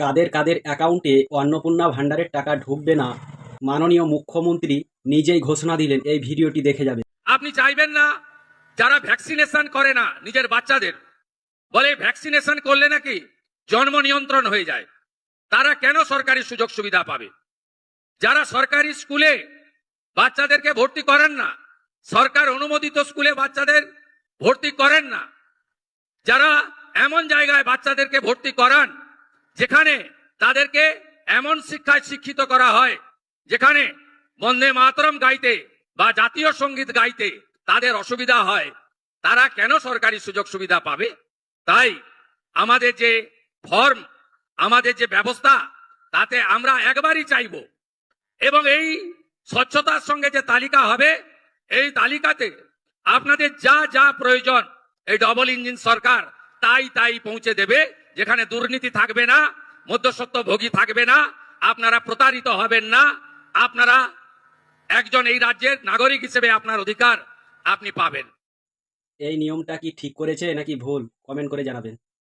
কাদের কাদের অ্যাকাউন্টে অন্নপূর্ণা ভাণ্ডারের টাকা ঢুকবে না, মাননীয় মুখ্যমন্ত্রী নিজেই ঘোষণা দিলেন। এই ভিডিওটি দেখে যাবেন। আপনি চাইবেন না যারা ভ্যাকসিনেশন করে না নিজের বাচ্চাদের, বলে ভ্যাকসিনেশন করলে নাকি জন্ম নিয়ন্ত্রণ হয়ে যায়, তারা কেন সরকারি সুযোগ সুবিধা পাবে? যারা সরকারি স্কুলে বাচ্চাদেরকে ভর্তি করেন না, সরকার অনুমোদিত স্কুলে বাচ্চাদের ভর্তি করেন না, যারা এমন জায়গায় বাচ্চাদেরকে ভর্তি করান যেখানে তাদেরকে এমন শিক্ষায় শিক্ষিত করা হয় যেখানে বন্দে মাতরম গাইতে বা জাতীয় সঙ্গীত গাইতে তাদের অসুবিধা হয়, তারা কেন সরকারি সুযোগ সুবিধা পাবে? তাই আমাদের যে ফর্ম, আমাদের যে ব্যবস্থা, তাতে আমরা একবারই চাইব, এবং এই স্বচ্ছতার সঙ্গে যে তালিকা হবে, এই তালিকাতে আপনাদের যা যা প্রয়োজন এই ডবল ইঞ্জিন সরকার তাই তাই পৌঁছে দেবে। যেখানে দুর্নীতি থাকবে না, মধ্যস্বত্বভোগী থাকবে না, আপনারা প্রতারিত হবেন না, আপনারা একজন এই রাজ্যের নাগরিক হিসেবে আপনার অধিকার আপনি পাবেন। এই নিয়মটা কি ঠিক করেছে নাকি ভুল, কমেন্ট করে জানাবেন।